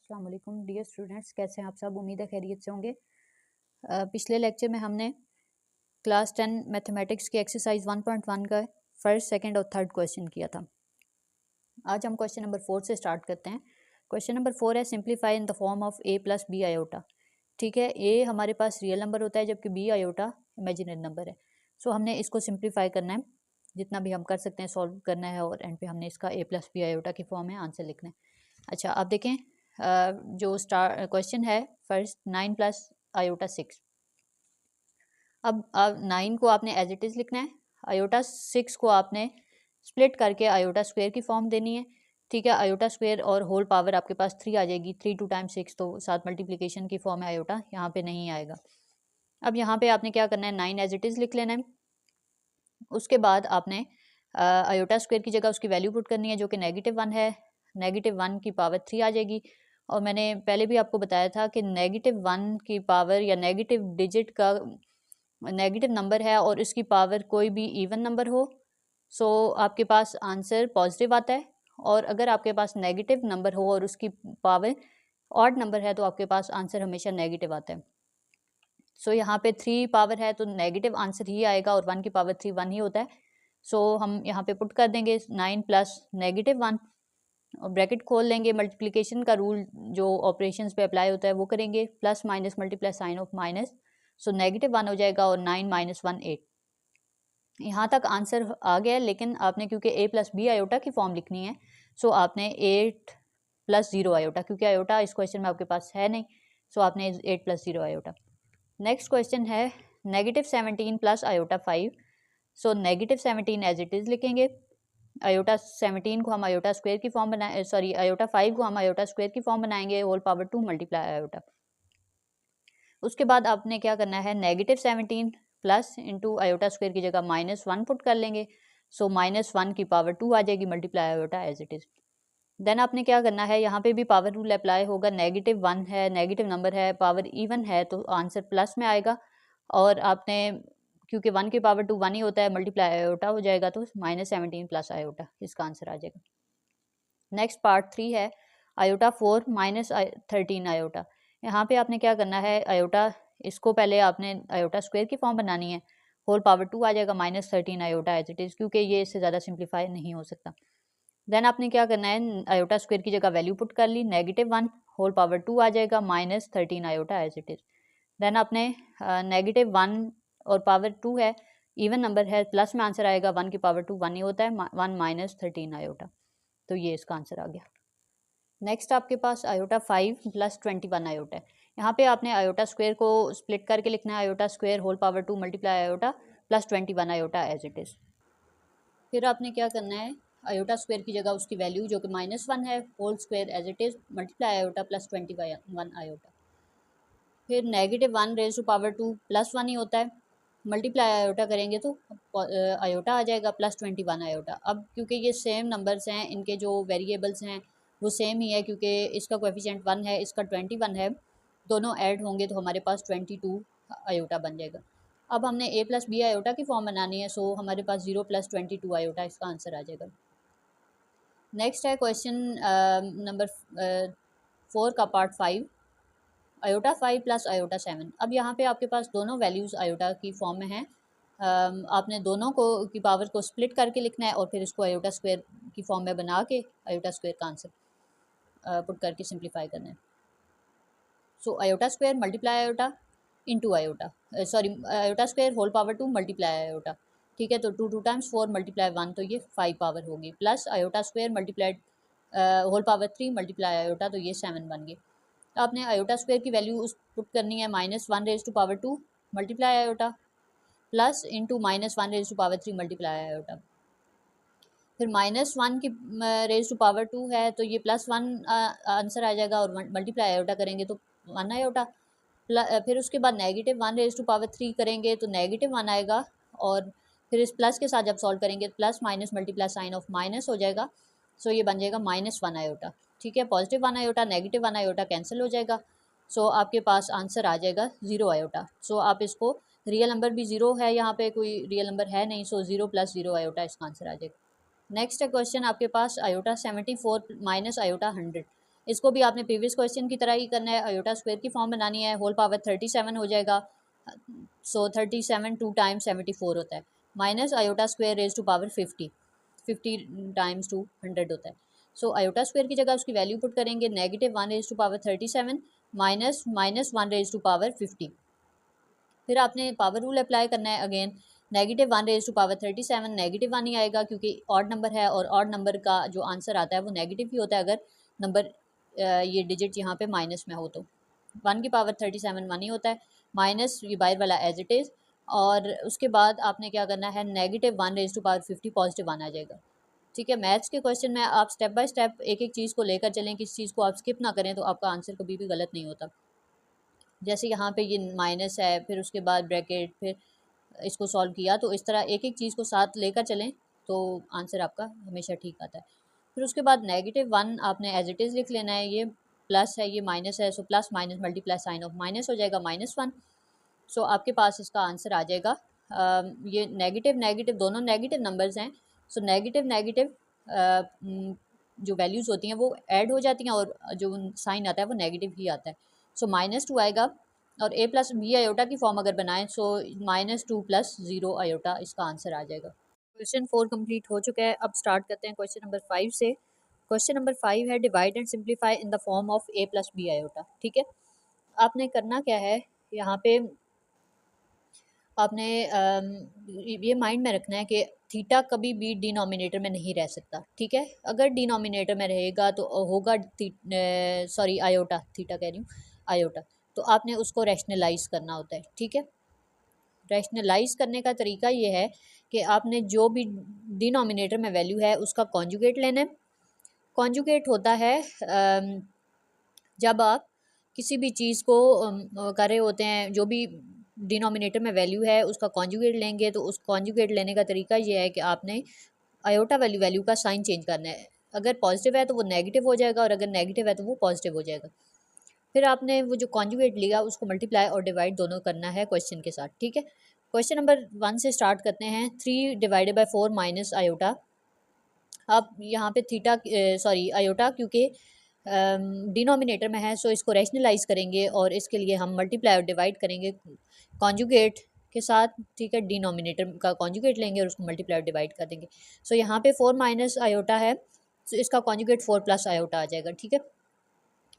अस्सलाम वालेकुम dear students, कैसे हैं आप सब। उम्मीद है खैरियत से होंगे। पिछले लेक्चर में हमने क्लास 10 मैथमेटिक्स की एक्सरसाइज 1.1 का फर्स्ट, सेकंड और थर्ड क्वेश्चन किया था। आज हम क्वेश्चन नंबर 4 से स्टार्ट करते हैं। क्वेश्चन नंबर 4 है simplify in the form of a plus B iota. ठीक है, a हमारे पास रियल नंबर होता है जबकि b आयोटा इमेजिनरी नंबर है। सो हमने इसको सिंप्लीफाई करना है, जितना भी हम कर सकते हैं सॉल्व करना है, और एंड पे हमने इसका a प्लस बी आयोटा की फॉर्म में आंसर लिखना है। अच्छा, आप देखें जो स्टार क्वेश्चन है फर्स्ट 9 प्लस आयोटा 6। अब 9 को आपने एज इट इज़ लिखना है, आयोटा 6 को आपने स्प्लिट करके आयोटा स्क्वायर की फॉर्म देनी है। ठीक है, आयोटा स्क्वायर और होल पावर आपके पास 3 आ जाएगी। 3 2 टाइम्स 6 तो 7 मल्टीप्लिकेशन की फॉर्म है, आयोटा यहाँ पे नहीं आएगा। अब यहाँ पे आपने क्या करना है, 9 एज इट इज़ लिख लेना है। उसके बाद आपने आयोटा स्क्वायर की जगह उसकी वैल्यू पुट करनी है जो कि -1 है। -1 की पावर 3 आ जाएगी। और मैंने पहले भी आपको बताया था कि -1 की पावर या नेगेटिव डिजिट का नेगेटिव नंबर है और इसकी पावर कोई भी इवन नंबर हो, सो आपके पास आंसर पॉजिटिव आता है। और अगर आपके पास नेगेटिव नंबर हो और उसकी पावर ऑड नंबर है तो आपके पास आंसर हमेशा नेगेटिव आता है। सो यहाँ पे 3 पावर है तो नेगेटिव आंसर ही आएगा, और 1 की पावर 3 1 ही होता है। सो हम यहाँ पे पुट कर देंगे 9 प्लस -1 और ब्रैकेट खोल लेंगे। मल्टीप्लिकेशन का रूल जो ऑपरेशंस पे अप्लाई होता है वो करेंगे, plus minus multiply sign of minus. So -1 हो जाएगा और 9 - 1 8। यहाँ तक आंसर आ गया, लेकिन आपने क्योंकि a प्लस बी आयोटा की फॉर्म लिखनी है, सो आपने 8 प्लस 0 आयोटा, क्योंकि आयोटा इस क्वेश्चन में आपके पास है नहीं, सो आपने 8 प्लस 0 आयोटा। नेक्स्ट क्वेश्चन है -17 plus iota 5। So -17 as it is लिखेंगे। आयोटा 17 को हम आयोटा स्क्वायर की फॉर्म बनाए, सॉरी आयोटा 5 को हम आयोटा स्क्वायर की फॉर्म बनाएंगे, होल पावर 2 मल्टीप्लाई आयोटा। उसके बाद आपने क्या करना है, -17 प्लस इंटू आयोटा स्क्वायर की जगह -1 पुट कर लेंगे। सो -1 की पावर 2 आ जाएगी multiply iota as it is. Then आपने क्या करना है, यहाँ पे भी पावर रूल अप्लाई होगा। -1 है, नेगेटिव नंबर है, पावर इवन है तो आंसर प्लस में आएगा। और आपने क्योंकि 1 की पावर 2 1 ही होता है, मल्टीप्लाई आयोटा हो जाएगा तो -17 प्लस आयोटा इसका आंसर आ जाएगा। नेक्स्ट पार्ट 3 है आयोटा 4 -13 आयोटा। यहाँ पे आपने क्या करना है, आयोटा इसको पहले आपने आयोटा स्क्वायर की फॉर्म बनानी है, होल पावर 2 आ जाएगा -13 आयोटा एज इट इज़, क्योंकि ये इससे ज़्यादा सिंप्लीफाई नहीं हो सकता। देन आपने क्या करना है, आयोटा स्क्वायर की जगह वैल्यू पुट कर ली, -1 होल पावर 2 आ जाएगा -13 iota as it is. Then आपने -1 और पावर 2 है, इवन नंबर है, प्लस में आंसर आएगा। 1 की पावर 2 1 ही होता है, 1 - 13 आयोटा, तो ये इसका आंसर आ गया। नेक्स्ट आपके पास आयोटा 5 प्लस 21 आयोटा है। यहाँ पे आपने आयोटा स्क्वायर को स्प्लिट करके लिखना है, iota square whole power 2 multiply iota plus 21 iota as it is. फिर आपने क्या करना है, आयोटा स्क्वायर की जगह उसकी वैल्यू जो कि -1 है, whole square as it is multiply iota plus 21 iota. फिर -1 रेज़ टू पावर 2 +1 ही होता है, मल्टीप्लाई आयोटा करेंगे तो आयोटा आ जाएगा प्लस 21 आयोटा। अब क्योंकि ये सेम नंबर्स हैं, इनके जो वेरिएबल्स हैं वो सेम ही है, क्योंकि इसका कोएफिशिएंट 1 है, इसका 21 है, दोनों ऐड होंगे तो हमारे पास 22 आयोटा बन जाएगा। अब हमने a प्लस बी आयोटा की फॉर्म बनानी है, सो हमारे पास 0 + 22 आयोटा इसका आंसर आ जाएगा। नेक्स्ट है क्वेश्चन नंबर 4 का पार्ट 5, आयोटा 5 प्लस आयोटा 7। अब यहाँ पे आपके पास दोनों वैल्यूज़ आयोटा की फॉर्म में हैं। आपने दोनों को की पावर को स्प्लिट करके लिखना है और फिर इसको आयोटा स्क्वायर की फॉर्म में बना के आयोटा स्क्वायर का आंसर पुट करके सिंप्लीफाई करना है। So iota square multiply iota into iota, sorry iota square whole power 2 multiply iota. ठीक है, तो 2 2 टाइम्स 4 मल्टीप्लाई 1 तो ये 5 पावर होगी, plus iota square multiplied whole power 3 multiply iota तो ये 7 बन गए। आपने आयोटा स्क्वायर की वैल्यू उस पुट करनी है, -1 raise to power 2 multiply iota plus into -1 raise to power 3 multiply iota. फिर -1 की रेज़ टू पावर 2 है तो ये +1 आंसर आ जाएगा, और मल्टीप्लाई आयोटा करेंगे तो 1 आयोटा। फिर उसके बाद -1 रेज़ टू पावर 3 करेंगे तो -1 आएगा, और फिर इस प्लस के साथ जब सॉल्व करेंगे तो plus minus multiply sign of minus हो जाएगा। सो ये बन जाएगा -1 आयोटा। ठीक है, +1 आयोटा -1 आयोटा कैंसिल हो जाएगा। सो आपके पास आंसर आ जाएगा 0 आयोटा। सो आप इसको, रियल नंबर भी 0 है, यहाँ पे कोई रियल नंबर है नहीं, सो 0 + 0 आयोटा इसका आंसर आ जाएगा। नेक्स्ट है क्वेश्चन आपके पास आयोटा 74 माइनस आयोटा 100। इसको भी आपने प्रीवियस क्वेश्चन की तरह ही करना है, आयोटा स्क्वायर की फॉर्म बनानी है, होल पावर 37 हो जाएगा। सो 37 2 टाइम्स 74 होता है, minus iota square raise to power 50 times 200 होता है। सो आयोटा स्क्वायर की जगह उसकी वैल्यू पुट करेंगे, -1 raise to power 37 minus -1 raise to power 50। फिर आपने पावर रूल अप्लाई करना है अगेन, -1 रेज टू पावर 37 -1 ही आएगा क्योंकि ऑड नंबर है और ऑड नंबर का जो आंसर आता है वो नेगेटिव ही होता है अगर नंबर ये डिजिट यहाँ पे माइनस में हो तो। 1 की पावर 37 1 ही होता है, माइनस ये बाहर वाला एज इट इज़, और उसके बाद आपने क्या करना है, -1 रेज टू पावर 50 +1 आ जाएगा। ठीक है, मैथ्स के क्वेश्चन में आप स्टेप बाय स्टेप एक एक चीज़ को लेकर चलें, किस चीज़ को आप स्किप ना करें तो आपका आंसर कभी भी गलत नहीं होता। जैसे यहाँ पे ये माइनस है, फिर उसके बाद ब्रैकेट, फिर इसको सॉल्व किया, तो इस तरह एक एक चीज़ को साथ लेकर चलें तो आंसर आपका हमेशा ठीक आता है। फिर उसके बाद -1 आपने एज इट इज़ लिख लेना है, ये प्लस है ये माइनस है, so plus minus multiply sign of minus हो जाएगा -1। सो आपके पास इसका आंसर आ जाएगा। ये नेगेटिव नेगेटिव दोनों नेगेटिव नंबर्स हैं, सो नेगेटिव नेगेटिव जो वैल्यूज़ होती हैं वो ऐड हो जाती हैं और जो साइन आता है वो नेगेटिव ही आता है। सो -2 आएगा, और a प्लस बी आयोटा की फॉर्म अगर बनाएं सो -2 + 0 आयोटा इसका आंसर आ जाएगा। क्वेश्चन 4 कंप्लीट हो चुका है। अब स्टार्ट करते हैं क्वेश्चन नंबर 5 से। क्वेश्चन नंबर 5 है divide and simplify in the form of a plus B iota. ठीक है, आपने करना क्या है, यहाँ पे आपने ये माइंड में रखना है कि थीटा कभी भी डिनोमिनेटर में नहीं रह सकता। ठीक है, अगर डिनोमिनेटर में रहेगा तो होगा सॉरी आयोटा, थीटा कह रही हूँ, आयोटा, तो आपने उसको रैशनलाइज करना होता है। ठीक है, रैशनलाइज करने का तरीका ये है कि आपने जो भी डिनोमिनेटर में वैल्यू है उसका कॉन्जुगेट लेना है। कॉन्जुगेट होता है जब आप किसी भी चीज़ को कर रहे होते हैं, जो भी डिनोमिनेटर में वैल्यू है उसका कॉन्जुगेट लेंगे, तो उस कॉन्जुगेट लेने का तरीका ये है कि आपने आयोटा वैल्यू का साइन चेंज करना है। अगर पॉजिटिव है तो वो नेगेटिव हो जाएगा और अगर नेगेटिव है तो वो पॉजिटिव हो जाएगा। फिर आपने वो जो कॉन्जुगेट लिया उसको मल्टीप्लाई और डिवाइड दोनों करना है क्वेश्चन के साथ। ठीक है, क्वेश्चन नंबर 1 से स्टार्ट करते हैं। 3 डिवाइडेड बाई 4 माइनस आयोटा। अब यहाँ पे थीटा सॉरी आयोटा क्योंकि डिनोमिनेटर में है, सो इसको रैशनलाइज करेंगे और इसके लिए हम मल्टीप्लाई और डिवाइड करेंगे कॉन्जुगेट के साथ। ठीक है, डिनोमिनेटर का कॉन्जुगेट लेंगे और उसको मल्टीप्लाई और डिवाइड कर देंगे। सो यहाँ पे 4 माइनस आयोटा है, तो इसका कॉन्जुगेट 4 प्लस आयोटा आ जाएगा। ठीक है,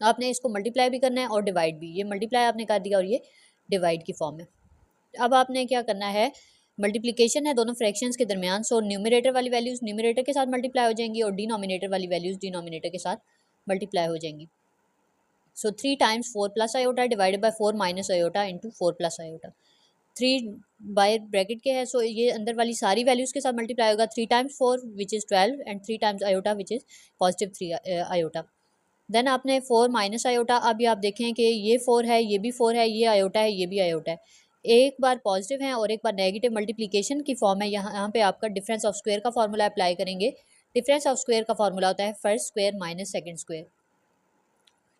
आपने इसको मल्टीप्लाई भी करना है और डिवाइड भी, ये मल्टीप्लाई आपने कर दिया और ये डिवाइड की फॉर्म में। अब आपने क्या करना है, मल्टीप्लिकेशन है दोनों फ्रैक्शंस के दरमियान, सो न्यूमरेटर वाली वैल्यूज़ न्यूमरेटर के साथ मल्टीप्लाई हो जाएंगी और डिनोमिनेटर वाली वैल्यूज़ डिनोमिनेटर के साथ मल्टीप्लाई हो जाएंगी। सो 3 times 4 plus iota divided by 4 minus iota into 4 plus iota. 3 bye bracket के है, सो ये अंदर वाली सारी वैल्यूज़ के साथ मल्टीप्लाई होगा। 3 times 4 which is 12 and 3 times iota which is positive 3 iota. Then आपने 4 माइनस आयोटा, अब ये आप देखें कि ये 4 है, ये भी 4 है, ये आयोटा है, ये भी आयोटा है, एक बार पॉजिटिव है और एक बार नेगेटिव, मल्टीप्लिकेशन की फॉर्म है। यहाँ पे आपका डिफरेंस ऑफ स्क्वायर का फार्मूला अप्लाई करेंगे। डिफरेंस ऑफ स्क्वायर का फार्मूला होता है first square minus second square.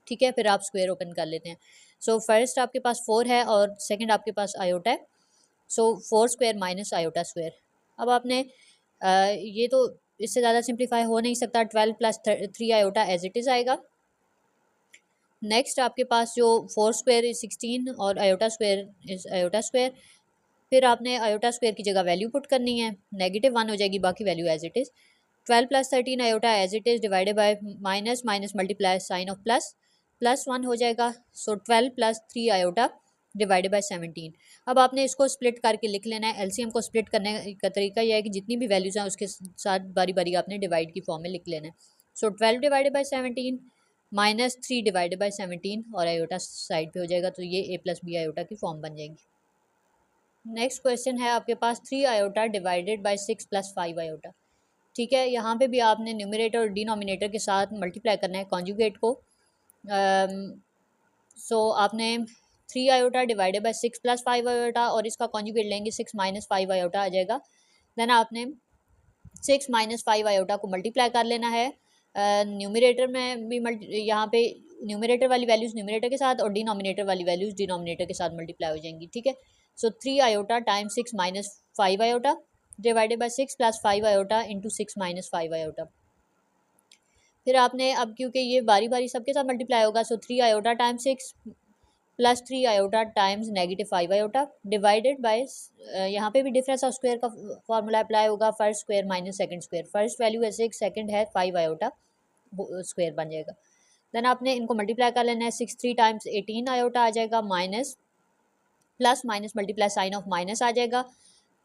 ठीक है, फिर आप स्क्वायर ओपन कर लेते हैं। सो फर्स्ट आपके पास 4 है और सेकंड आपके पास आयोटा है, सो 4 स्क्वायर माइनस आयोटा स्क्वायर। अब आपने ये तो इससे ज़्यादा सिंप्लीफाई हो नहीं सकता, 12 plus 3 iota as it is आएगा। नेक्स्ट आपके पास जो 4 स्क्वायर इज 16 और iota square is iota square. फिर आपने आयोटा स्क्वायर की जगह वैल्यू पुट करनी है, -1 हो जाएगी, बाकी value as it is. 12 plus 13 iota as it is divided by minus minus multiply sign of plus, +1 हो जाएगा। So 12 plus 3 iota divided by 17। अब आपने इसको स्प्लिट करके लिख लेना है। एलसीएम को स्प्लिट करने का तरीका यह है कि जितनी भी वैल्यूज़ हैं उसके साथ बारी बारी आपने डिवाइड की फॉर्म में लिख लेना है। सो 12 divided by 17 minus 3 divided by 17 और आयोटा साइड पे हो जाएगा, तो ये a प्लस बी आयोटा की फॉर्म बन जाएगी। नेक्स्ट क्वेश्चन है आपके पास 3 iota divided bye 6 plus 5 iota. ठीक है, यहाँ पे भी आपने न्यूमरेटर और डिनोमिनेटर के साथ मल्टीप्लाई करना है कॉन्जुगेट को। सो आपने 3 iota divided bye 6 plus 5 iota और इसका कॉन्जुगेट लेंगे 6 माइनस 5 आयोटा आ जाएगा। देन आपने 6 माइनस 5 आयोटा को मल्टीप्लाई कर लेना है। न्यूमरेटर में भी यहाँ पे न्यूमरेटर वाली वैल्यूज़ न्यूमरेटर के साथ और डिनोमिनेटर वाली वैल्यूज़ डिनोमिनेटर के साथ मल्टीप्लाई हो जाएंगी। ठीक है, सो 3 iota time 6 minus 5 iota divided bye 6 plus 5 iota into 6 minus 5 iota. फिर आपने अब क्योंकि ये बारी बारी सबके साथ मल्टीप्लाई होगा, सो 3 iota times 6 plus 3 iota times -5 iota divided bye, यहाँ पे भी डिफरेंस ऑफ स्क्वायर का फॉर्मूला अप्लाई होगा, first square minus second square, first value है 6, सेकंड है 5 आयोटा, स्क्वायर बन जाएगा। देन आपने इनको मल्टीप्लाई कर लेना है, 6 3 टाइम्स 18 आयोटा आ जाएगा, minus plus minus multiply sign of minus आ जाएगा,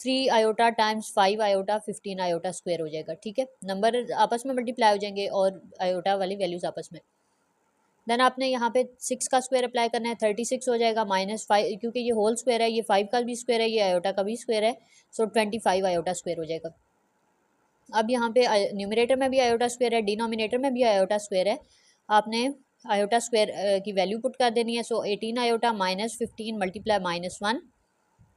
3 iota times 5 iota 15 iota square हो जाएगा। ठीक है, नंबर आपस में मल्टीप्लाई हो जाएंगे और आयोटा वाली वैल्यूज आपस में। देन आपने यहाँ पे 6 का स्क्वायर अप्लाई करना है, 36 हो जाएगा, -5 क्योंकि ये होल स्क्वायर है, ये 5 का भी स्क्वायर है, ये आयोटा का भी स्क्वायर है, सो 25 आयोटा स्क्वायर हो जाएगा। अब यहाँ पे न्यूमरेटर में भी आयोटा स्क्वायर है, डिनोमिनेटर में भी आयोटा स्क्वायर है, आपने आयोटा स्क्वायर की वैल्यू पुट कर देनी है। So 18 iota -15 multiply -1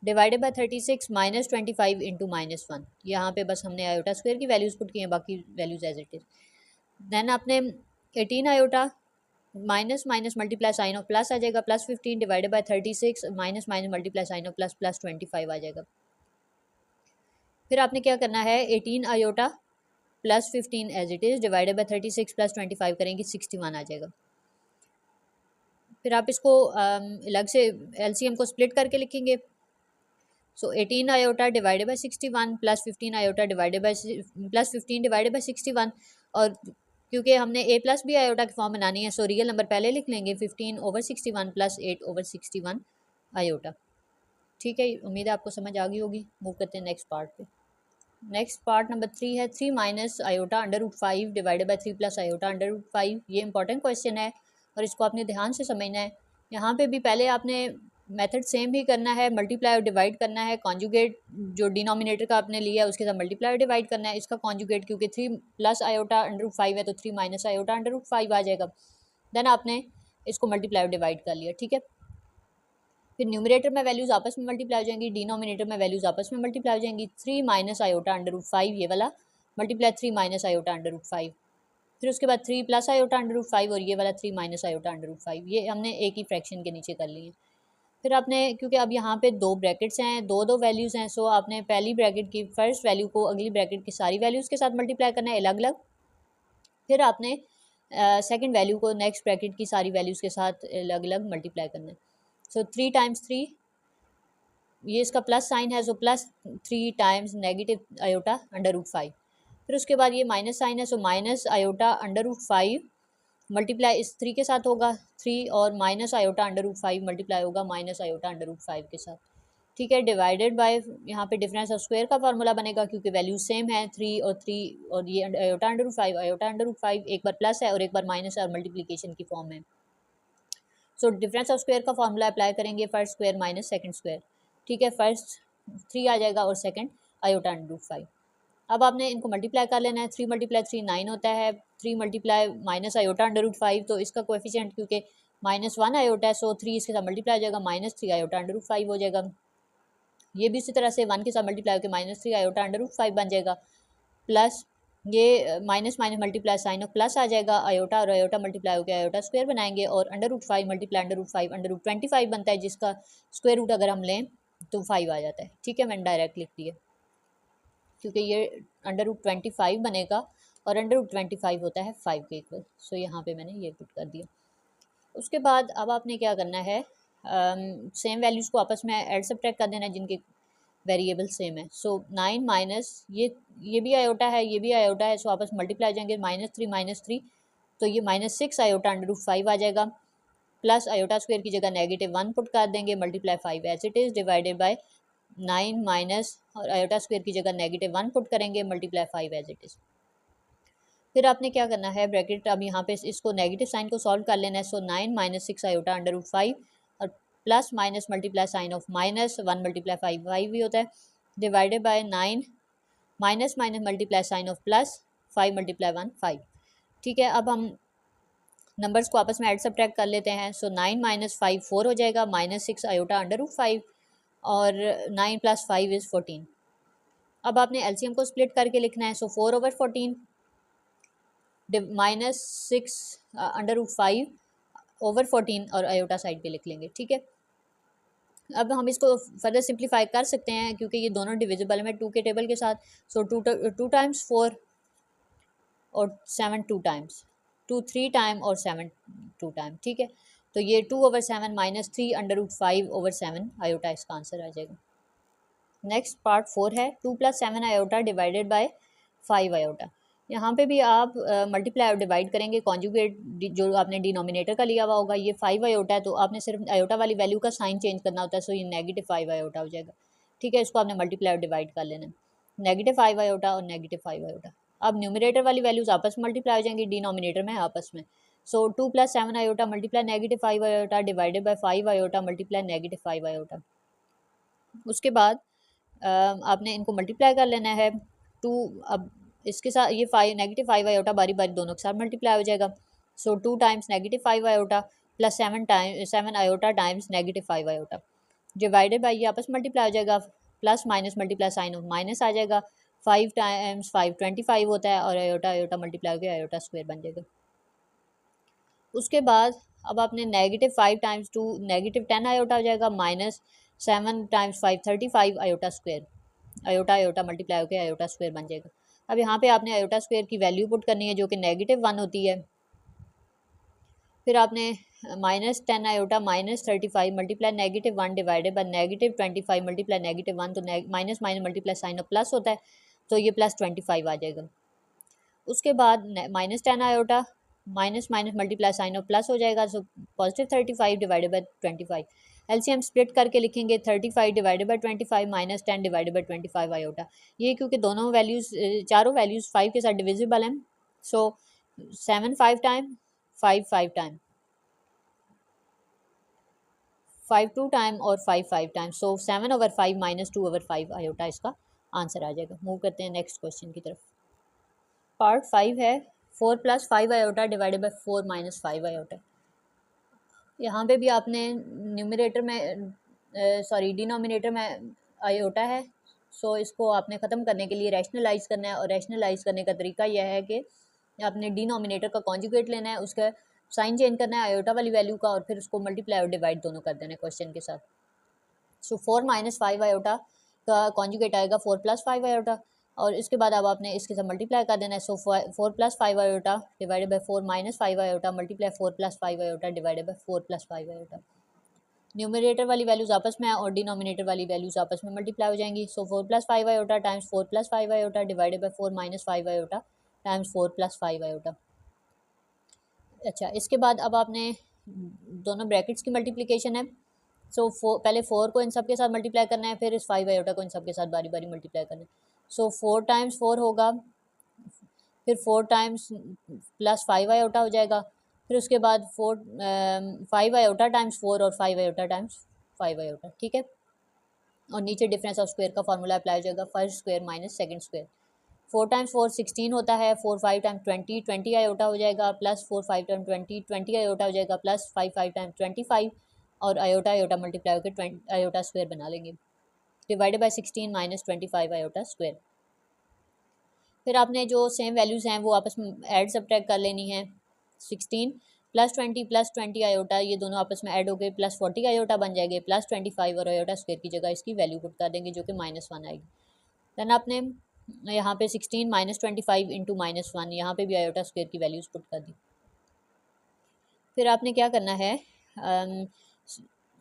divided by 36 -25 into -1, यहाँ पे बस हमने आयोटा स्क्वायर की वैल्यूज पुट की हैं, बाकी values as it is. Then आपने 18 iota minus minus multiply sign of plus आ जाएगा, +15 divided by 36 minus minus multiply sign of plus +25 आ जाएगा। फिर आपने क्या करना है, 18 iota +15 as it is divided by 36 +25 करेंगे, 61 आ जाएगा। फिर आप इसको अलग से एलसीएम को स्प्लिट करके लिखेंगे। सो 18 iota divided bye 61 +15 iota divided bye +15 divided bye 61, और क्योंकि हमने ए प्लस बी आयोटा की फॉर्म बनानी है, सो रियल नंबर पहले लिख लेंगे, 15/61 + 8/61 आयोटा। ठीक है, उम्मीद है आपको समझ आ गई होगी। मूव करते हैं नेक्स्ट पार्ट पे। नेक्स्ट पार्ट नंबर 3 है 3 minus iota √5 divided by 3 plus iota √5। ये इंपॉर्टेंट क्वेश्चन है और इसको आपने ध्यान से समझना है। यहाँ पे भी पहले आपने मेथड सेम ही करना है, मल्टीप्लाई और डिवाइड करना है, कॉन्जुगेट जो डिनोमिनेटर का आपने लिया है उसके साथ मल्टीप्लाई और डिवाइड करना है, इसका कॉन्जुगेट क्योंकि 3 प्लस आयोटा √5 है तो 3 माइनस आयोटा √5 आ जाएगा। देन आपने इसको मल्टीप्लाई और डिवाइड कर लिया। ठीक है, फिर न्यूमरेटर में वैल्यूज आपस में मल्टीप्लाई हो जाएंगी, डिनोमिनेटर में वैल्यूज आपस में मल्टीप्लाई हो जाएंगी। 3 माइनस आयोटा √5 ये वाला मल्टीप्लाई 3 माइनस आयोटा √5, फिर उसके बाद 3 प्लस आयोटा √5 और ये वाला 3 माइनस आयोटा √5, ये हमने एक ही फ्रैक्शन के नीचे कर लिए। फिर आपने क्योंकि अब यहाँ पे दो ब्रैकेट्स हैं, दो वैल्यूज़ हैं, सो आपने पहली ब्रैकेट की फर्स्ट वैल्यू को अगली ब्रैकेट की सारी वैल्यूज़ के साथ मल्टीप्लाई करना है अलग अलग। फिर आपने सेकंड वैल्यू को नेक्स्ट ब्रैकेट की सारी वैल्यूज़ के साथ अलग अलग मल्टीप्लाई करना है। सो 3 टाइम्स 3, ये इसका प्लस साइन है, सो +3 टाइम्स नेगेटिव आयोटा √5। फिर उसके बाद ये माइनस साइन है, सो माइनस आयोटा √5 मल्टीप्लाई इस 3 के साथ होगा 3, और माइनस आयोटा √5 मल्टीप्लाई होगा माइनस आयोटा √5 के साथ। ठीक है, डिवाइडेड बाय यहाँ पे डिफरेंस ऑफ स्क्वायर का फार्मूला बनेगा क्योंकि वैल्यू सेम है 3 और 3, और ये आयोटा √5 आयोटा √5 एक बार प्लस है और एक बार माइनस है और मल्टीप्लिकेशन की फॉर्म है। सो डिफरेंस ऑफ स्क्वायर का फॉर्मूला अप्लाई करेंगे, first square minus second square. ठीक है, फर्स्ट 3 आ जाएगा और सेकंड आयोटा √5। अब आपने इनको मल्टीप्लाई कर लेना है, 3 × 3 9 होता है, 3 मल्टीप्लाई माइनस आयोटा √5, तो इसका कोएफिशिएंट क्योंकि -1 आयोटा है, सो 3 इसके साथ मल्टीप्लाई हो जाएगा, -3 आयोटा √5 हो जाएगा। ये भी उसी तरह से 1 के साथ मल्टीप्लाई होकर -3 आयोटा √5 बन जाएगा, प्लस ये minus minus multiply sign of plus आ जाएगा, आयोटा और आयोटा मल्टीप्लाई होकर आयोटा स्क्वायर बनाएंगे, और √5 मल्टीप्लाई √5 √25 बनता है, जिसका स्क्वायर रूट अगर हम लें तो 5 आ जाता है। ठीक है, मैंने डायरेक्ट लिख दिया क्योंकि ये √25 बनेगा और √25 होता है 5 के इक्वल, सो यहाँ पे मैंने ये पुट कर दिया। उसके बाद अब आपने क्या करना है, सेम वैल्यूज़ को आपस में ऐड सब्ट्रैक्ट कर देना है जिनके वेरिएबल सेम है। सो 9 माइनस ये भी आयोटा है, ये भी आयोटा है, सो आपस में मल्टीप्लाई हो जाएंगे, -3 तो ये -6 आयोटा √5 आ जाएगा, प्लस आयोटा स्क्वायर की जगह -1 पुट कर देंगे, multiply 5 as it is divided by 9 minus और आयोटा स्क्वायर की जगह -1 पुट करेंगे, मल्टीप्लाई 5 एज इट इज़। फिर आपने क्या करना है, ब्रैकेट अब यहाँ पे इसको नेगेटिव साइन को सॉल्व कर लेना है। सो 9 - 6 आयोटा √5 और plus minus multiply sign of -1 × 5 5 भी होता है, divided by 9 minus minus multiply sign of plus 5 × 1 5। ठीक है, अब हम नंबर्स को आपस में ऐड सब्ट्रैक्ट कर लेते हैं। सो 9 - 5 4 हो जाएगा, -6 आयोटा √5 और 9 + 5 इज़ 14। अब आपने एलसीएम को स्प्लिट करके लिखना है। सो 4/14 -6 √5 ओवर 14 और आयोटा साइड पे लिख लेंगे। ठीक है, अब हम इसको फर्दर सिंप्लीफाई कर सकते हैं क्योंकि ये दोनों डिविजिबल में 2 के टेबल के साथ। सो 2 टाइम्स 4 और 7 2 टाइम्स, 2 3 टाइम और 7 2 टाइम, ठीक है। तो ये 2/7 माइनस 3/5/7 आयोटा इसका आंसर आ जाएगा। नेक्स्ट पार्ट 4 है 2 + 7 आयोटा डिवाइडेड बाय 5 आयोटा। यहाँ पे भी आप मल्टीप्लाई और डिवाइड करेंगे, कॉन्जुगेट जो आपने डिनोमिनेटर का लिया हुआ होगा, ये 5 आयोटा है तो आपने सिर्फ आयोटा वाली वैल्यू का साइन चेंज करना होता है, सो ये -5 आयोटा हो जाएगा, ठीक है। इसको आपने मल्टीप्लाई और डिवाइड कर लेना है, -5 आयोटा और -5 आयोटा। अब न्यूमिनेटर वाली वैल्यूज आपस में मल्टीप्लाई हो जाएंगी, डिनोमिनेटर में आपस में। सो 2 + 7 iota multiply -5 iota divided by 5 iota multiply -5 iota. उसके बाद आपने इनको मल्टीप्लाई कर लेना है। 2 अब इसके साथ ये 5 -5 आयोटा बारी बारी दोनों के साथ मल्टीप्लाई हो जाएगा। So 2 times -5 iota plus 7 iota times -5 iota divided by ये आपस मल्टीप्लाई हो जाएगा, plus minus multiply sign of minus आ जाएगा। 5 टाइम्स 5 25 होता है और आयोटा आयोटा मल्टीप्लाई हो गया, आयोटा स्क्वायर बन जाएगा। उसके बाद अब आपने -5 टाइम्स 2 -10 आयोटा हो जाएगा, -7 times 5 35 iota square, iota iota multiply होकर आयोटा स्क्वायर बन जाएगा। अब यहाँ पे आपने आयोटा स्क्वायर की वैल्यू पुट करनी है जो कि -1 होती है। फिर आपने -10 iota -35 multiply -1 divided by -25 multiply -1, तो minus minus multiply sign of plus होता है, तो ये +25 आ जाएगा। उसके बाद -10 iota minus minus multiply sign of plus हो जाएगा, so +35 divided by 25। LCM split करके लिखेंगे 35 divided by 25 -10 divided by 25 iota. ये क्योंकि दोनों वैल्यूज चारों वैल्यूज 5 के साथ डिविजिबल हैं, सो 7 5 टाइम 5 5 टाइम 5 2 टाइम और 5 5 टाइम, सो 7/5 -2/5 आयोटा इसका आंसर आ जाएगा। मूव करते हैं नेक्स्ट क्वेश्चन की तरफ। पार्ट 5 है 4 + 5 आयोटा डिवाइडेड बाय 4 - 5 आयोटा। यहाँ पे भी आपने न्यूमरेटर में डिनोमिनेटर में आयोटा है, सो इसको आपने ख़त्म करने के लिए रैशनलाइज करना है, और रैशनलाइज करने का तरीका यह है कि आपने डिनोमिनेटर का कॉन्जुगेट लेना है, उसका साइन चेंज करना है आयोटा वाली वैल्यू का, और फिर उसको मल्टीप्लाई और डिवाइड दोनों कर देना है क्वेश्चन के साथ। सो 4 - 5 आयोटा का कॉन्जुगेट आएगा 4 + 5 आयोटा, और इसके बाद अब आपने इसके साथ मल्टीप्लाई कर देना है। सो 4 + 5 iota divided by 4 - 5 iota multiply 4 + 5 iota divided by 4 + 5 iota. Numerator वाली वैल्यूज आपस में और डिनोमिनेटर वाली वैल्यूज आपस में मल्टीप्लाई हो जाएंगी। सो 4 + 5 iota times 4 + 5 iota divided by 4 - 5 iota times 4 + 5 iota. अच्छा, इसके बाद अब आपने दोनों ब्रैकेट्स की मल्टीप्लिकेशन है। सो पहले 4 को इन सब के साथ मल्टीप्लाई करना है, फिर इस 5 आयोटा को इन सब के साथ बारी बारी मल्टीप्लाई करना है। सो 4 टाइम्स 4 होगा, फिर 4 टाइम्स प्लस 5 आयोटा हो जाएगा, फिर उसके बाद 5 आयोटा टाइम्स 4 और 5 आयोटा टाइम्स 5 आयोटा, ठीक है। और नीचे डिफरेंस ऑफ स्क्वायर का फॉर्मूला अप्लाई हो जाएगा, first square minus second square. 4 times 4 16 होता है, 4 5 टाइम 20 आयोटा हो जाएगा, प्लस 4 5 टाइम 20 आयोटा हो जाएगा, प्लस 5 5 टाइम 25 और आयोटा आयोटा मल्टीप्लाई होकर आयोटा स्क्वायर बना लेंगे, divided by 16 minus 25 iota square. फिर आपने जो सेम वैल्यूज़ हैं वो आपस में ऐड सब्ट्रैक्ट कर लेनी है। 16 + 20 आयोटा ये दोनों आपस में ऐड हो गए, +40 आयोटा बन जाएंगे, +25 और आयोटा स्क्वायर की जगह इसकी वैल्यू पुट कर देंगे जो कि -1 आएगी। देन आपने यहाँ पे 16 - 25 इंटू -1, यहाँ पे भी आयोटा स्क्वायर की वैल्यूज पुट कर दी। फिर आपने क्या करना है,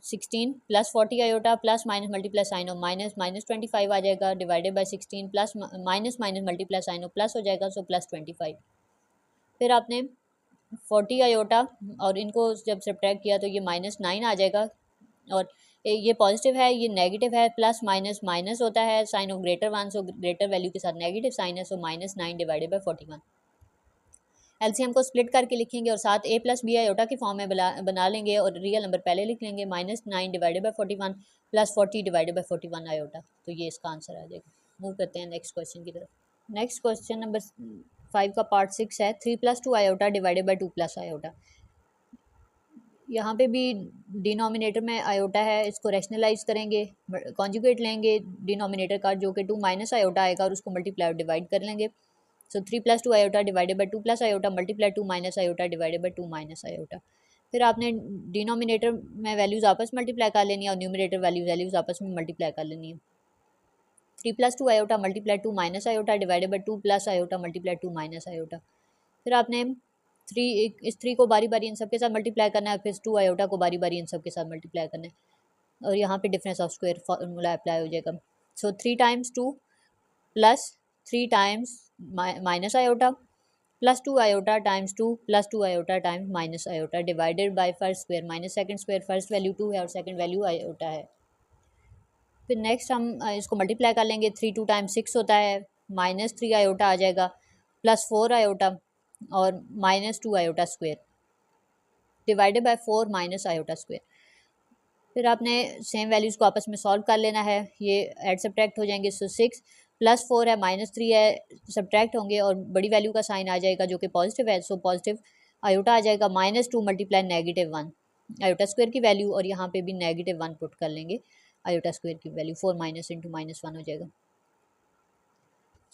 16 + 40 iota plus minus multiply sign of minus -25 आ जाएगा, divided by 16 plus minus minus multiply sign of plus हो जाएगा, सो +25। फिर आपने 40 आयोटा और इनको जब सब्ट्रैक्ट किया तो ये -9 आ जाएगा, और ये पॉजिटिव है ये नेगेटिव है, प्लस माइनस माइनस होता है, sign of greater 1, so greater value के साथ नेगेटिव साइन है, सो -9 डिवाइडेड बाय 41। एलसीएम को स्प्लिट करके लिखेंगे और साथ a + b आयोटा की फॉर्म में बना लेंगे, और रियल नंबर पहले लिख लेंगे, -9 divided by 41 plus 40 divided by 41 iota, तो ये इसका आंसर आ जाएगा। मूव करते हैं नेक्स्ट क्वेश्चन की तरफ। नेक्स्ट क्वेश्चन नंबर 5 का पार्ट 6 है 3 + 2 आयोटा डिवाइडेड बाय 2 + आयोटा। यहाँ पे भी डिनोमिनेटर में आयोटा है, इसको रैशनलाइज करेंगे, कॉन्जुगेट लेंगे डिनोमिनेटर का जो कि 2 माइनस आयोटा आएगा, और उसको मल्टीप्लाई और डिवाइड कर लेंगे। सो 3 + 2 iota divided bye 2 + iota multiply 2 minus iota divided bye 2 minus iota. फिर आपने डिनोमिनेटर में वैल्यूज़ आपस में मल्टीप्लाई कर लेनी है और न्यूमरेटर वैल्यूज़ आपस में मल्टीप्लाई कर लेनी है। 3 + 2 iota multiply 2 minus iota divided bye 2 + iota multiply 2 minus iota. फिर आपने 3 इस 3 को बारी बारी इन सब के साथ मल्टीप्लाई करना है, फिर 2 आयोटा को बारी बारी इन सब के साथ मल्टीप्लाई करना है, और यहाँ पे difference of square formula apply हो जाएगा। सो 3 times 2 plus 3 times minus iota plus 2 iota times 2 plus 2 iota times minus iota divided by first square minus second square. First value 2 है और सेकंड वैल्यू आयोटा है। फिर नेक्स्ट हम इसको multiply कर लेंगे। 3 2 टाइम्स 6 होता है, माइनस 3 आयोटा आ जाएगा, प्लस 4 आयोटा और minus 2 iota square divided by 4 minus iota square. फिर आपने सेम वैल्यूज़ को आपस में सॉल्व कर लेना है, ये ऐड सब्ट्रैक्ट हो जाएंगे। सो 6 प्लस 4 है माइनस 3 है, सब्ट्रैक्ट होंगे और बड़ी वैल्यू का साइन आ जाएगा जो कि पॉजिटिव है। सो पॉजिटिव आयोटा आ जाएगा, minus 2 multiply negative 1 iota square की वैल्यू, और यहाँ पे भी नेगेटिव 1 पुट कर लेंगे आयोटा स्क्वायर की वैल्यू। 4 माइनस इंटू माइनस 1 हो जाएगा।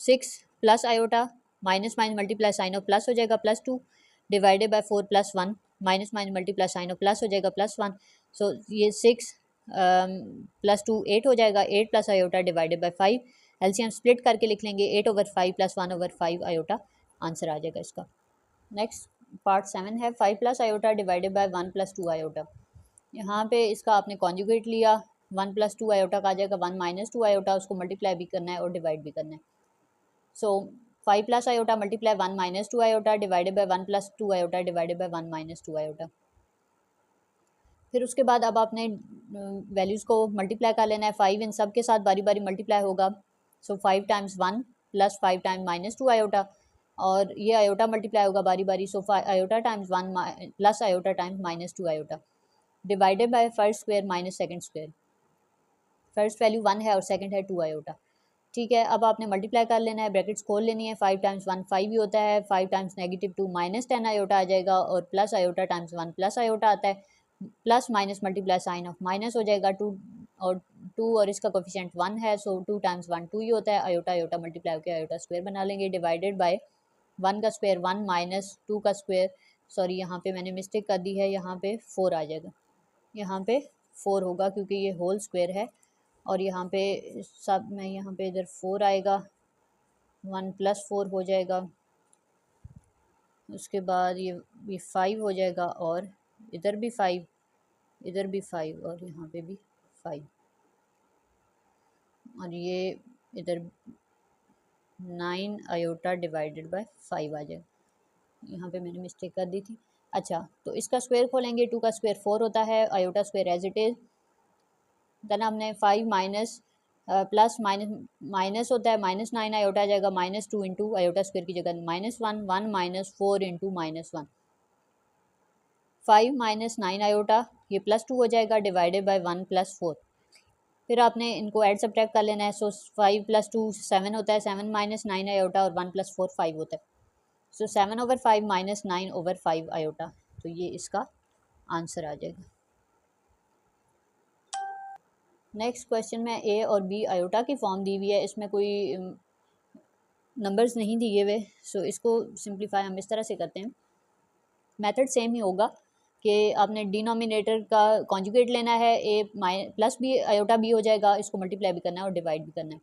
6 plus iota minus minus multiply sign of plus हो जाएगा, plus 2 divided by 4 plus 1 minus minus multiply sign of plus हो जाएगा, प्लस 1। सो ये 6 प्लस 2 8 हो जाएगा, 8 plus iota divided by 5। LCM split करके लिख लेंगे, 8 ओवर 5 प्लस 1 ओवर 5 आयोटा आंसर आ जाएगा इसका। नेक्स्ट पार्ट 7 है 5 plus iota divided by 1 plus 2 iota. यहाँ पे इसका आपने कॉन्जुगेट लिया, 1 प्लस 2 आयोटा का आ जाएगा 1 माइनस 2 आयोटा, उसको मल्टीप्लाई भी करना है और डिवाइड भी करना है। सो 5 plus iota multiply 1 minus 2 iota divided by 1 plus 2 iota divided by 1 minus 2 iota. फिर उसके बाद अब आपने वैल्यूज़ को मल्टीप्लाई कर लेना है। 5 इन सब के साथ बारी बारी मल्टीप्लाई होगा। सो 5 times 1 plus 5 time minus 2 iota, और ये आयोटा मल्टीप्लाई होगा बारी बारी। So iota times 1 plus iota times minus 2 iota divided by first square minus second square. First value 1 है और सेकंड है 2 आयोटा। ठीक है, अब आपने मल्टीप्लाई कर लेना है, ब्रैकेट्स खोल लेनी है। 5 टाइम्स 1 5 ही होता है, 5 टाइम्स नेगेटिव 2 माइनस 10 आयोटा आ जाएगा, और plus iota times 1 plus iota आता है, plus minus multiply sign of minus हो जाएगा। 2 और इसका कोफिशिएंट 1 है, सो 2 टाइम्स 1 2 ही होता है, आयोटा आयोटा मल्टीप्लाई होकर आयोटा स्क्वायर बना लेंगे, डिवाइडेड बाय 1 का स्क्वायर 1 माइनस 2 का स्क्वायर। सॉरी यहाँ पे मैंने मिस्टेक कर दी है, यहाँ पे 4 आ जाएगा, यहाँ पे 4 होगा क्योंकि ये होल स्क्वायर है, और यहाँ पे सब में यहाँ पे इधर 4 आएगा, 1 प्लस 4 हो जाएगा, उसके बाद ये 5 हो जाएगा, और इधर भी 5 इधर भी 5 और यहाँ पे भी 5, और ये इधर 9 आयोटा डिवाइडेड बाय 5 आ जाएगा। यहाँ पे मैंने मिस्टेक कर दी थी। अच्छा, तो इसका स्क्वायर खोलेंगे, 2 का स्क्वायर 4 होता है, iota square as it is. Then हमने 5 माइनस प्लस माइनस होता है, माइनस 9 आयोटा आ जाएगा, माइनस 2 इंटू आयोटा स्क्वायर की जगह minus 1 1 minus 4 into minus 1। 5 minus 9 iota, ये प्लस 2 हो जाएगा, डिवाइडेड बाय 1 प्लस 4। फिर आपने इनको ऐड सब्ट्रैक्ट कर लेना है। सो 5 प्लस 2 7 होता है, 7 माइनस 9 आयोटा, और 1 प्लस 4 5 होता है। सो 7 ओवर 5 माइनस 9 ओवर 5 आयोटा, तो ये इसका आंसर आ जाएगा। नेक्स्ट क्वेश्चन में ए और बी आयोटा की फॉर्म दी हुई है, इसमें कोई नंबर्स नहीं दिए हुए, सो इसको सिंप्लीफाई हम इस तरह से करते हैं। मेथड सेम ही होगा कि आपने डिनोमिनेटर का कॉन्जुगेट लेना है, ए प्लस बी आयोटा बी हो जाएगा, इसको मल्टीप्लाई भी करना है और डिवाइड भी करना है।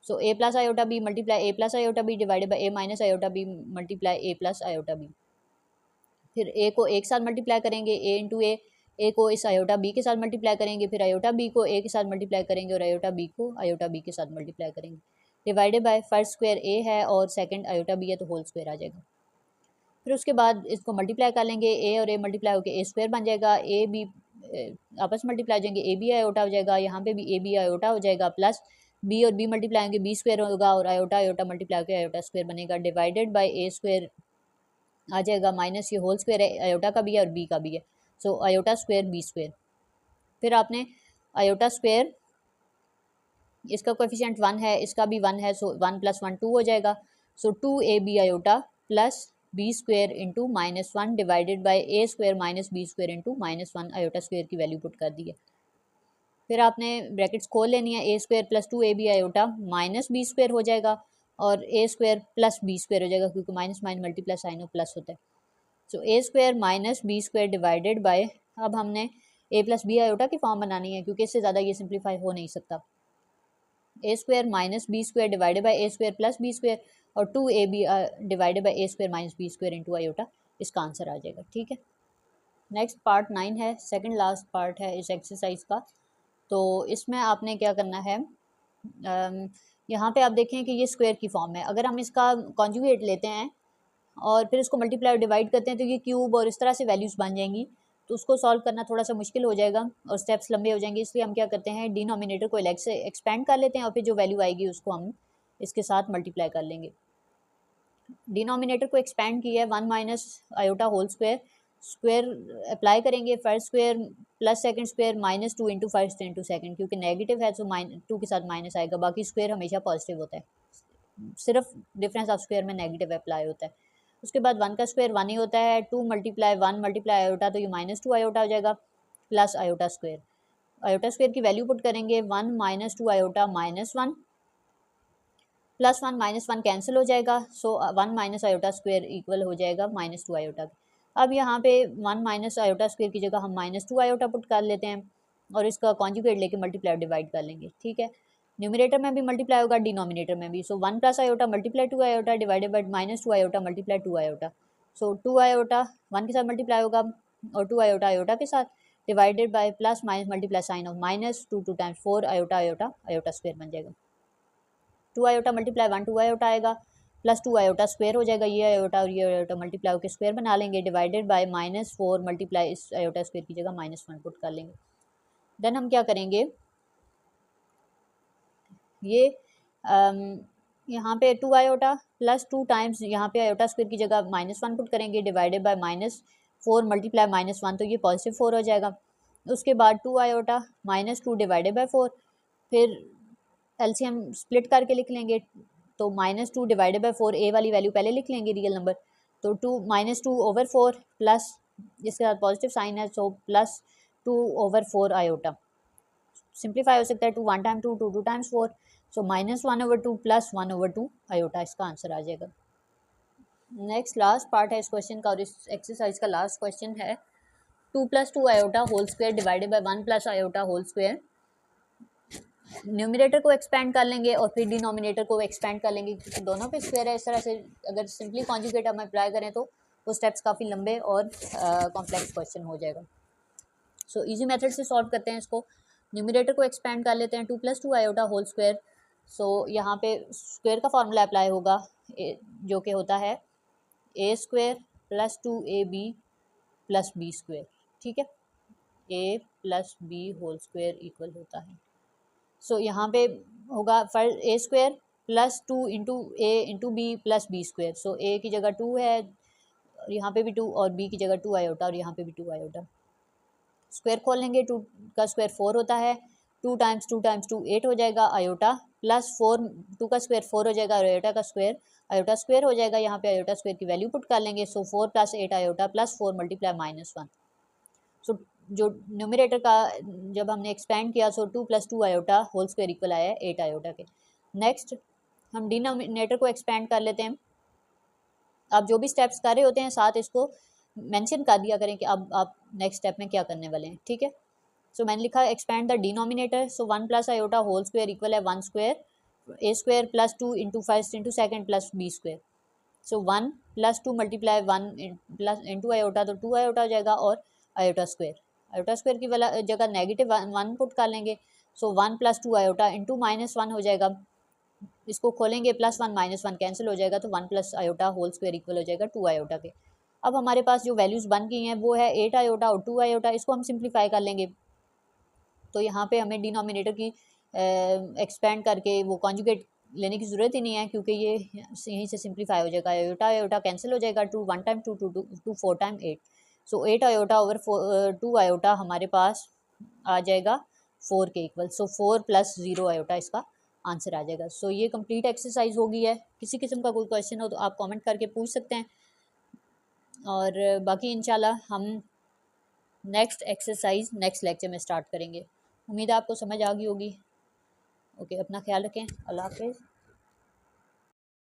So A plus iota B multiply A plus iota B divided by A minus iota B multiply A plus iota B. फिर ए को एक साथ मल्टीप्लाई करेंगे, ए इंटू ए को इस आयोटा बी के साथ मल्टीप्लाई करेंगे, फिर आयोटा बी को ए के साथ मल्टीप्लाई करेंगे, और आयोटा बी को आयोटा बी के साथ मल्टीप्लाई करेंगे, डिवाइडेड बाय फर्स्ट स्क्वायर ए है और सेकंड आयोटा बी है, तो होल स्क्वायर आ जाएगा। फिर उसके बाद इसको मल्टीप्लाई कर लेंगे, ए और ए मल्टीप्लाई होकर ए स्क्वायर बन जाएगा, ए बी आपस में मल्टीप्लाई हो जाएंगे, ए बी आयोटा हो जाएगा, यहाँ पे भी ए बी आयोटा हो जाएगा, प्लस बी और बी मल्टीप्लाई होंगे, बी स्क्वायर होगा, और आयोटा आयोटा मल्टीप्लाई होकर आयोटा स्क्वायर बनेगा, डिवाइडेड बाय ए स्क्वायर आ जाएगा, माइनस ये होल स्क्वायर है, आयोटा का भी है और बी का भी है, so iota square B square. फिर आपने आयोटा स्क्वायर, इसका कोएफिशिएंट 1 है, इसका भी 1 है, सो 1 प्लस 1 2 हो जाएगा, so 2 A B iota plus B square into minus 1 divided by A square minus B square into minus 1 iota square की वैल्यू पुट कर दी है। फिर आपने ब्रैकेट्स खोल लेनी है, A square plus 2 A B iota minus B square हो जाएगा, और A square plus B square हो जाएगा, क्योंकि minus minus multiply sign of plus होता है। So A square minus B square divided by, अब हमने ए प्लस बी आयोटा की फॉर्म बनानी है, क्योंकि इससे ज़्यादा ये सिंप्लीफाई हो नहीं सकता। A square minus B square divided by A square plus B square, और 2 A B divided by A square minus B square into iota इसका आंसर आ जाएगा। ठीक है, नेक्स्ट पार्ट 9 है, सेकंड लास्ट पार्ट है इस एक्सरसाइज का। तो इसमें आपने क्या करना है, यहाँ पे आप देखें कि ये स्क्वायर की फॉर्म है। अगर हम इसका कॉन्जुगेट लेते हैं और फिर इसको मल्टीप्लाई और डिवाइड करते हैं तो ये क्यूब और इस तरह से वैल्यूज़ बन जाएंगी, तो उसको सॉल्व करना थोड़ा सा मुश्किल हो जाएगा और स्टेप्स लंबे हो जाएंगे। इसलिए हम क्या करते हैं, डिनोमिनेटर को अलग से एक्सपेंड कर लेते हैं और फिर जो वैल्यू आएगी उसको हम इसके साथ मल्टीप्लाई कर लेंगे। डिनोमिनेटर को एक्सपेंड किया है 1 minus iota whole square, square apply करेंगे, first square plus second square minus 2 into first into second, क्योंकि नेगेटिव है तो -2 के साथ माइनस आएगा, बाकी स्क्वायर हमेशा पॉजिटिव होता है, सिर्फ डिफरेंस ऑफ स्क्वायर में नेगेटिव अप्लाई होता है। उसके बाद 1 का स्क्वायर 1 ही होता है, 2 मल्टीप्लाई 1 मल्टीप्लाई आयोटा तो ये -2 आयोटा हो जाएगा, plus iota square, iota square की वैल्यू पुट करेंगे 1 -2 आयोटा -1 प्लस 1 -1 कैंसिल हो जाएगा, सो 1 माइनस आयोटा स्क्वायर इक्वल हो जाएगा -2 आयोटा। अब यहाँ पे 1 माइनस आयोटा स्क्वायर की जगह हम -2 आयोटा पुट कर लेते हैं और इसका कॉन्जुगेट लेके मल्टीप्लाई डिवाइड कर लेंगे। ठीक है, न्यूमरेटर में भी मल्टीप्लाई होगा, डिनोमिनेटर में भी। सो 1 plus iota multiply 2 iota divided by -2 iota multiply 2 iota. So 2 iota 1 के साथ मल्टीप्लाई होगा और 2 आयोटा आयोटा के साथ divided by plus minus multiply sign of minus 2 times 4 iota iota iota square बन जाएगा। 2 आयोटा मल्टीप्लाई 1 2 आयोटा आएगा, प्लस 2 आयोटा स्क्वायर हो जाएगा, ये आयोटा और ये आयोटा मल्टीप्लाई होकर स्क्वायर बना लेंगे, डिवाइडेड बाय -4 मल्टीप्लाई इस आयोटा स्क्वायर की जगह -1 पुट कर लेंगे। देन हम क्या करेंगे, ये यहाँ पे 2 आयोटा प्लस 2 टाइम्स यहाँ पे आयोटा स्क्वायर की जगह -1 पुट करेंगे, डिवाइडेड बाय -4 मल्टीप्लाई -1 तो ये पॉजिटिव 4 हो जाएगा। उसके बाद 2 आयोटा -2 डिवाइडेड बाय 4, फिर एलसीएम स्प्लिट करके लिख लेंगे, तो -2 डिवाइडेड बाय 4, ए वाली वैल्यू पहले लिख लेंगे रियल नंबर, तो -2 ओवर 4 प्लस इसके साथ पॉजिटिव साइन है, so plus 2 over 4 iota, simplify हो सकता है 2 1 टाइम 2 2 टाइम्स 4, सो -1 ओवर 2 प्लस 1 ओवर 2 आयोटा, इसका आंसर आ जाएगा। नेक्स्ट लास्ट पार्ट है इस क्वेश्चन का और इस एक्सरसाइज का लास्ट क्वेश्चन है 2 + 2 iota whole square divided by 1 plus iota whole square. Numerator को एक्सपेंड कर लेंगे और फिर डिनोमिनेटर को एक्सपेंड कर लेंगे, क्योंकि दोनों पे स्क्वायर है। इस तरह से अगर सिंपली कॉन्जुगेट हम अप्लाई करें तो वो स्टेप्स काफ़ी लंबे और कॉम्प्लेक्स क्वेश्चन हो जाएगा। सो इजी मेथड से सॉल्व करते हैं इसको। न्यूमरेटर को एक्सपेंड कर लेते हैं 2 + 2 आयोटा होल स्क्वायर। सो यहाँ पे स्क्वायर का फॉर्मूला अप्लाई होगा जो कि होता है a square plus 2ab plus b square. ठीक है, a plus b whole square equal होता है, सो यहाँ पे होगा first A square plus 2 into A into B plus B square. So A की जगह 2 है, यहाँ पे भी 2 और बी की जगह 2 आयोटा और यहाँ पे भी 2 आयोटा। स्क्वायर खोल लेंगे, 2 का स्क्वायर 4 होता है, 2 टाइम्स 2 8 हो जाएगा आयोटा, प्लस 4 2 का स्क्वायर 4 हो जाएगा और आयोटा का स्क्वायर आयोटा स्क्वायर हो जाएगा। यहाँ पे आयोटा स्क्वायर की वैल्यू पुट कर लेंगे, सो 4 + 8 आयोटा प्लस 4 मल्टीप्लाई -1। सो जो न्यूमरेटर का जब हमने एक्सपेंड किया, सो 2 + 2 आयोटा होल स्क्वायर इक्वल आया 8 आयोटा के। नेक्स्ट हम डिनोमिनेटर को एक्सपेंड कर लेते हैं। आप जो भी स्टेप्स कर रहे होते हैं साथ इसको मेंशन कर दिया करें कि अब आप नेक्स्ट स्टेप में क्या करने वाले हैं। ठीक है, सो मैंने लिखा expand the denominator, so 1 + iota whole square equal है 1 square A square plus 2 into first into second plus B square. So 1 + 2 multiply 1 plus into iota तो 2 आयोटा हो जाएगा और आयोटा स्क्वायर की वाला जगह नेगेटिव 1 पुट कर लेंगे, सो 1 + 2 आयोटा इंटू -1 हो जाएगा, इसको खोलेंगे +1 -1 कैंसिल हो जाएगा, तो 1 + आयोटा होल स्क्वायर इक्वल हो जाएगा 2 आयोटा के। अब हमारे पास जो वैल्यूज़ बन गई हैं वो है 8 आयोटा और 2 आयोटा, इसको हम सिंप्लीफाई कर लेंगे। तो यहाँ पे हमें डिनोमिनेटर की एक्सपेंड करके वो कॉन्जुगेट लेने की ज़रूरत ही नहीं है, क्योंकि ये यहीं से सिंप्लीफाई हो जाएगा, आयोटा आयोटा कैंसिल हो जाएगा, 2 1 टाइम 2 2 2 4 टाइम 8, सो 8 आयोटा ओवर 2 आयोटा हमारे पास आ जाएगा 4 के इक्वल, सो 4 + 0 आयोटा इसका आंसर आ जाएगा। सो ये कंप्लीट एक्सरसाइज हो गई है। किसी किस्म का कोई क्वेश्चन हो तो आप कमेंट करके पूछ सकते हैं, और बाकी इंशाल्लाह हम नेक्स्ट एक्सरसाइज नेक्स्ट लेक्चर में स्टार्ट करेंगे। उम्मीद है आपको समझ आ गई होगी। ओके, अपना ख्याल रखें, अल्लाह हाफ़िज़।